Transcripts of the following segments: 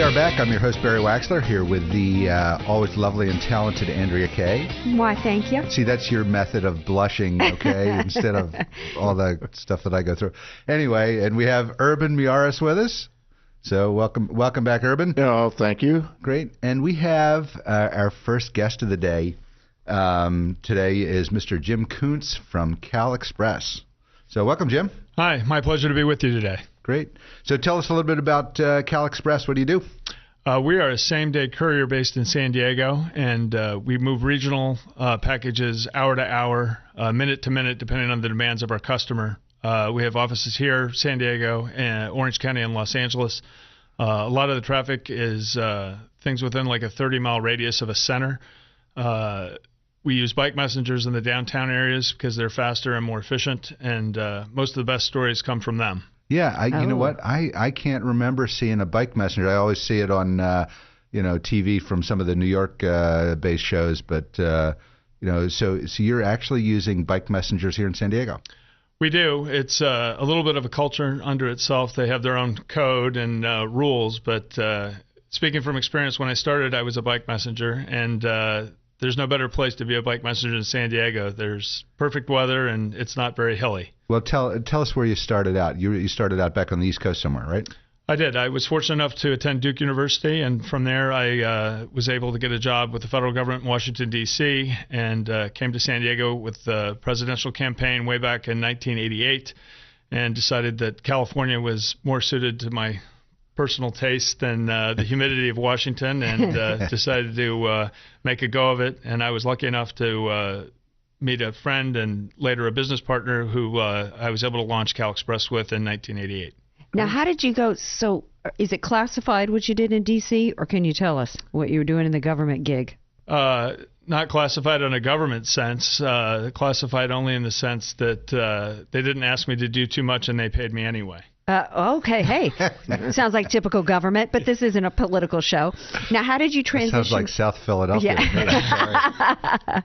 are back. I'm your host, Barry Waxler, here with the always lovely and talented Andrea Kay. Why, thank you. See, that's your method of blushing, okay, instead of all the stuff that I go through. Anyway, and we have Urban Miaris with us. So welcome back, Urban. Oh, thank you. Great. And we have our first guest of the day. Today is Mr. Jim Koontz from CalExpress. So welcome, Jim. Hi, my pleasure to be with you today. Great. So tell us a little bit about CalExpress. What do you do? We are a same-day courier based in San Diego, and we move regional packages hour to hour, minute to minute, depending on the demands of our customer. We have offices here, San Diego, and Orange County, and Los Angeles. A lot of the traffic is things within like a 30-mile radius of a center. We use bike messengers in the downtown areas because they're faster and more efficient, and most of the best stories come from them. Yeah, you know what? I can't remember seeing a bike messenger. I always see it on TV from some of the New York based shows, but so you're actually using bike messengers here in San Diego. We do. It's a little bit of a culture unto itself. They have their own code and rules, but speaking from experience, when I started, I was a bike messenger, and there's no better place to be a bike messenger in San Diego. There's perfect weather, and it's not very hilly. Well, tell us where you started out. You started out back on the East Coast somewhere, right? I did. I was fortunate enough to attend Duke University, and from there I was able to get a job with the federal government in Washington, D.C., and came to San Diego with the presidential campaign way back in 1988, and decided that California was more suited to my personal taste than the humidity of Washington, and decided to make a go of it. And I was lucky enough to meet a friend and later a business partner who I was able to launch CalExpress with in 1988. Now, how did you go? So is it classified what you did in D.C., or can you tell us what you were doing in the government gig? Not classified in a government sense, classified only in the sense that they didn't ask me to do too much and they paid me anyway. Okay, hey, sounds like typical government, but this isn't a political show. Now, how did you transition? That sounds like South Philadelphia. Yeah.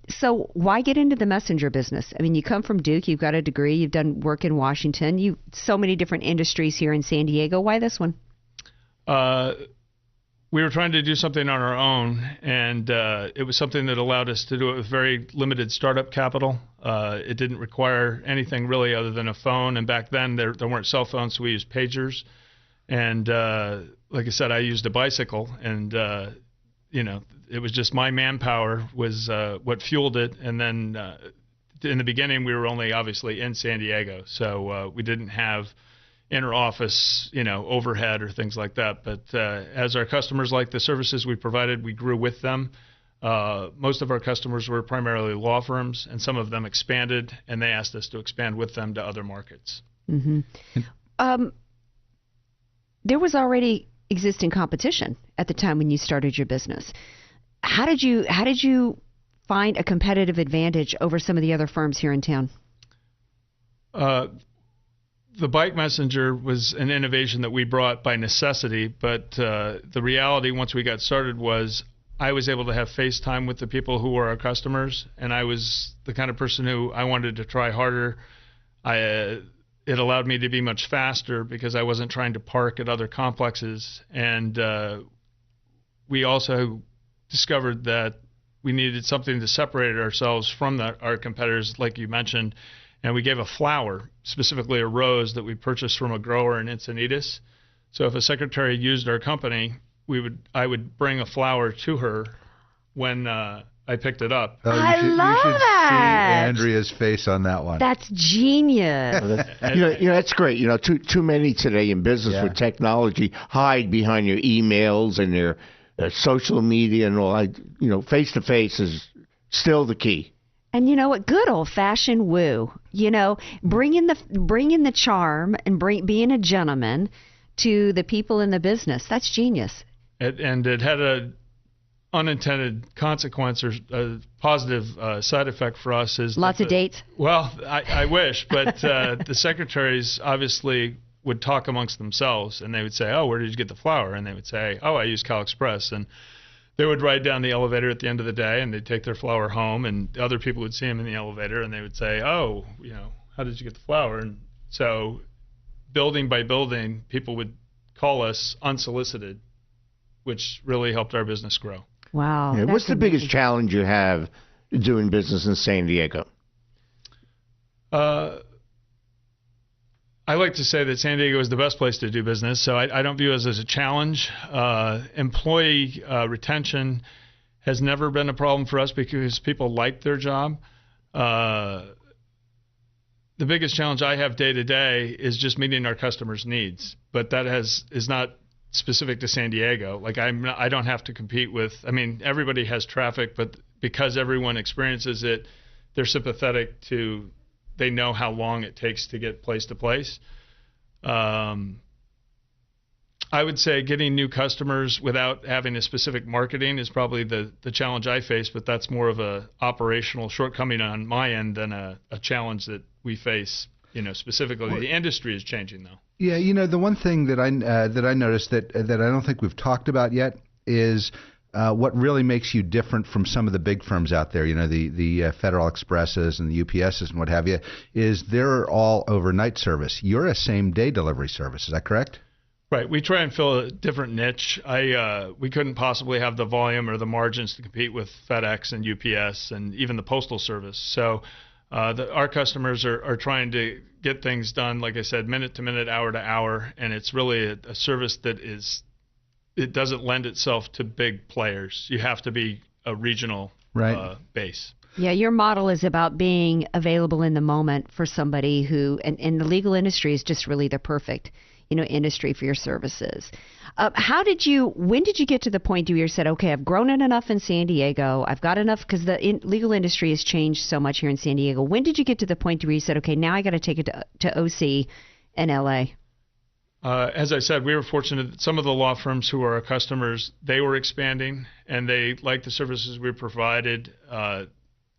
So why get into the messenger business? I mean, you come from Duke, you've got a degree, you've done work in Washington, so many different industries here in San Diego. Why this one? We were trying to do something on our own, and it was something that allowed us to do it with very limited startup capital. It didn't require anything really other than a phone, and back then there weren't cell phones, so we used pagers. And like I said, I used a bicycle, and it was just my manpower was what fueled it. And then in the beginning, we were only obviously in San Diego, so we didn't have inter-office, overhead or things like that. But as our customers liked the services we provided, we grew with them. Most of our customers were primarily law firms, and some of them expanded, and they asked us to expand with them to other markets. Mm-hmm. There was already existing competition at the time when you started your business. How did you find a competitive advantage over some of the other firms here in town? The bike messenger was an innovation that we brought by necessity, but the reality once we got started was I was able to have FaceTime with the people who were our customers, and I was the kind of person who I wanted to try harder. It allowed me to be much faster because I wasn't trying to park at other complexes, and we also discovered that we needed something to separate ourselves from our competitors, like you mentioned. And we gave a flower, specifically a rose, that we purchased from a grower in Encinitas. So if a secretary used our company, I would bring a flower to her when I picked it up. Oh, I love you should that. see Andrea's face on that one. That's genius. That's great. Too many today in business with technology hide behind your emails and their social media and all. Face to face is still the key. And you know what? Good old-fashioned woo. Bringing the charm and being a gentleman to the people in the business. That's genius. And it had a unintended consequence or a positive side effect for us is lots of dates. Well, I wish, but the secretaries obviously would talk amongst themselves, and they would say, "Oh, where did you get the flower?" And they would say, "Oh, I use CalExpress." And they would ride down the elevator at the end of the day, and they'd take their flower home, and other people would see them in the elevator, and they would say, "Oh, how did you get the flower?" And so building by building, people would call us unsolicited, which really helped our business grow. Wow. Yeah, what's the biggest challenge you have doing business in San Diego? I like to say that San Diego is the best place to do business, so I don't view it as a challenge. Employee retention has never been a problem for us because people like their job. The biggest challenge I have day to day is just meeting our customers' needs, but that is not specific to San Diego. Like I don't have to compete with. I mean, everybody has traffic, but because everyone experiences it, they're sympathetic to. They know how long it takes to get place to place. I would say getting new customers without having a specific marketing is probably the challenge I face, but that's more of a operational shortcoming on my end than a challenge that we face. Specifically, the industry is changing though. Yeah, the one thing that I noticed that I don't think we've talked about yet is what really makes you different from some of the big firms out there, the Federal Expresses and the UPSs and what have you, is they're all overnight service. You're a same-day delivery service. Is that correct? Right. We try and fill a different niche. We couldn't possibly have the volume or the margins to compete with FedEx and UPS and even the Postal Service. So our customers are trying to get things done, like I said, minute to minute, hour to hour, and it's really a service that it doesn't lend itself to big players. You have to be a regional base. Yeah, your model is about being available in the moment for somebody who, and the legal industry is just really the perfect, industry for your services. When did you get to the point where you said, okay, I've grown it enough in San Diego, I've got enough, because the legal industry has changed so much here in San Diego. When did you get to the point where you said, okay, now I got to take it to OC in LA? As I said, we were fortunate that some of the law firms who are our customers, they were expanding and they liked the services we provided.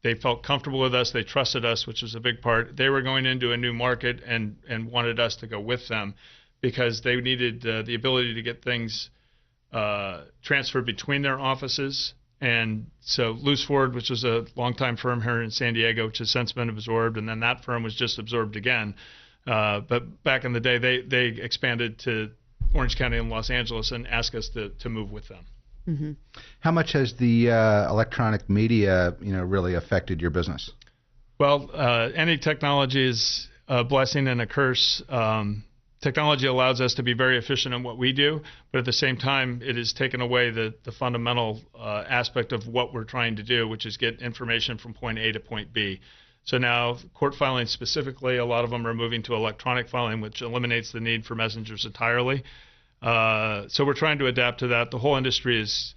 They felt comfortable with us. They trusted us, which was a big part. They were going into a new market and wanted us to go with them because they needed the ability to get things transferred between their offices. And so Luce Ford, which was a longtime firm here in San Diego, which has since been absorbed, and then that firm was just absorbed again. But back in the day, they expanded to Orange County and Los Angeles and asked us to move with them. Mm-hmm. How much has the electronic media, really affected your business? Well, any technology is a blessing and a curse. Technology allows us to be very efficient in what we do, but at the same time, it has taken away the fundamental aspect of what we're trying to do, which is get information from point A to point B. So now court filing specifically, a lot of them are moving to electronic filing, which eliminates the need for messengers entirely. So we're trying to adapt to that. The whole industry is,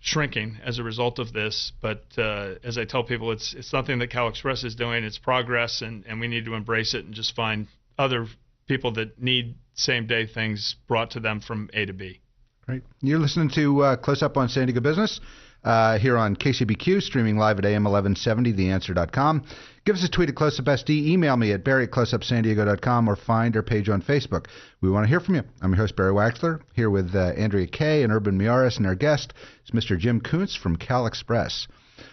shrinking as a result of this. But as I tell people, it's something that CalExpress is doing. It's progress, and we need to embrace it and just find other people that need same-day things brought to them from A to B. Great. You're listening to Close Up on San Diego Business. Here on KCBQ, streaming live at AM1170, theanswer.com. Give us a tweet at CloseUpSD, email me at barry@closeupsandiego.com, or find our page on Facebook. We want to hear from you. I'm your host, Barry Waxler, here with Andrea Kay and Urban Miaris, and our guest is Mr. Jim Koontz from CalExpress.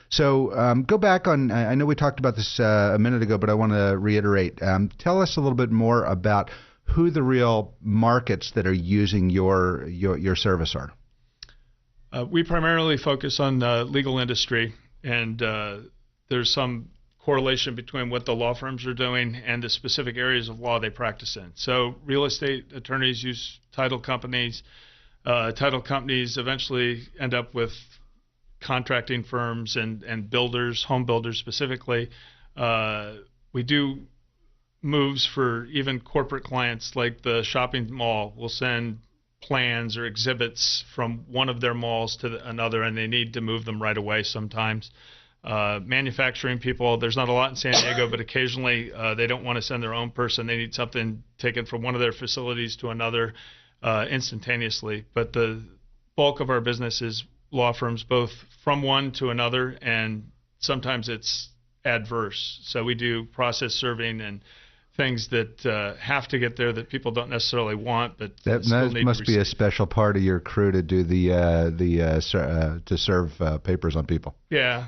So go back on, I know we talked about this a minute ago, but I want to reiterate. Tell us a little bit more about who the real markets that are using your service are. We primarily focus on the legal industry, and there's some correlation between what the law firms are doing and the specific areas of law they practice in. So real estate attorneys use title companies. Title companies eventually end up with contracting firms and builders, home builders specifically. We do moves for even corporate clients, like the shopping mall will send plans or exhibits from one of their malls to another, and they need to move them right away sometimes. Manufacturing people, there's not a lot in San Diego, but occasionally they don't want to send their own person. They need something taken from one of their facilities to another instantaneously. But the bulk of our business is law firms, both from one to another, and sometimes it's adverse. So we do process serving and things that have to get there that people don't necessarily want, but that must be a special part of your crew to do to serve papers on people. Yeah,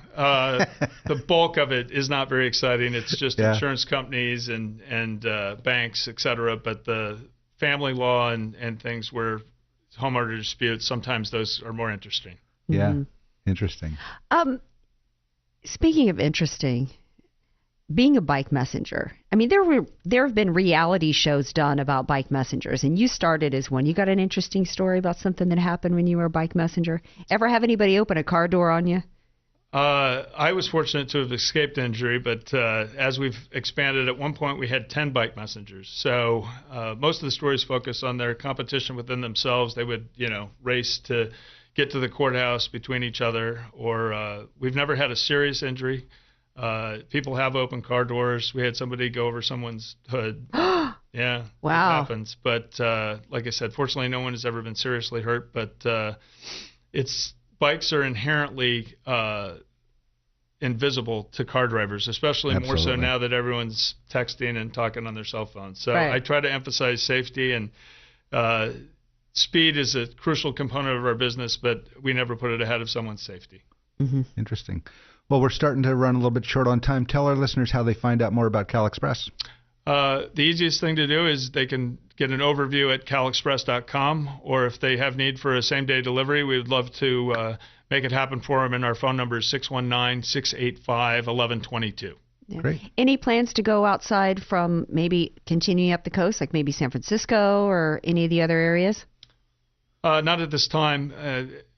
the bulk of it is not very exciting. It's just insurance companies and banks, et cetera. But the family law and things where homeowner disputes, sometimes those are more interesting. Yeah, interesting. Speaking of interesting, being a bike messenger, I mean, there have been reality shows done about bike messengers, and you started as one. You got an interesting story about something that happened when you were a bike messenger? Ever have anybody open a car door on you? I was fortunate to have escaped injury, but as we've expanded, at one point we had 10 bike messengers. So most of the stories focus on their competition within themselves. They would, race to get to the courthouse between each other, or we've never had a serious injury. People have opened car doors. We had somebody go over someone's hood. Yeah, wow. It happens. But like I said, fortunately, no one has ever been seriously hurt. But bikes are inherently invisible to car drivers, especially more so now that everyone's texting and talking on their cell phones. So I try to emphasize safety, and speed is a crucial component of our business, but we never put it ahead of someone's safety. Mm-hmm. Interesting. Well, we're starting to run a little bit short on time. Tell our listeners how they find out more about CalExpress. The easiest thing to do is they can get an overview at calexpress.com, or if they have need for a same-day delivery, we would love to make it happen for them, and our phone number is 619-685-1122. Yeah. Great. Any plans to go outside from maybe continuing up the coast, like maybe San Francisco or any of the other areas? Not at this time.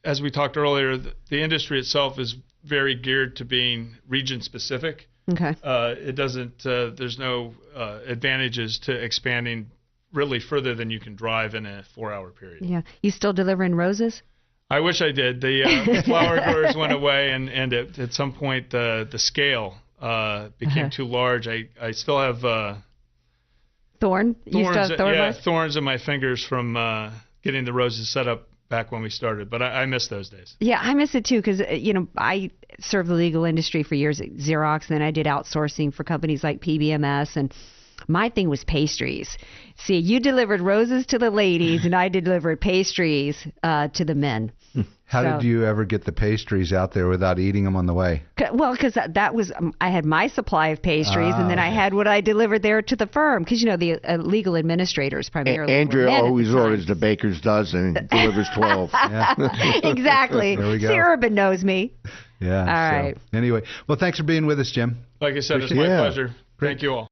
As we talked earlier, the industry itself is very geared to being region-specific. Okay. It doesn't. There's no advantages to expanding really further than you can drive in a 4-hour period. Yeah. You still delivering roses? I wish I did. The flower growers went away, and at some point the scale became too large. I still have thorns. You still have thorns in my fingers from getting the roses set up back when we started, but I miss those days. Yeah, I miss it too, because I served the legal industry for years at Xerox, and then I did outsourcing for companies like PBMS, and my thing was pastries. See, you delivered roses to the ladies, and I delivered pastries to the men. How did you ever get the pastries out there without eating them on the way? Well, because that was I had my supply of pastries, and then I had what I delivered there to the firm. Because the legal administrators primarily. Andrea always orders the baker's dozen and delivers 12. Exactly. There we go. Sarah knows me. Yeah. All right. Anyway, well, thanks for being with us, Jim. Like I said, it's my pleasure. Great. Thank you all.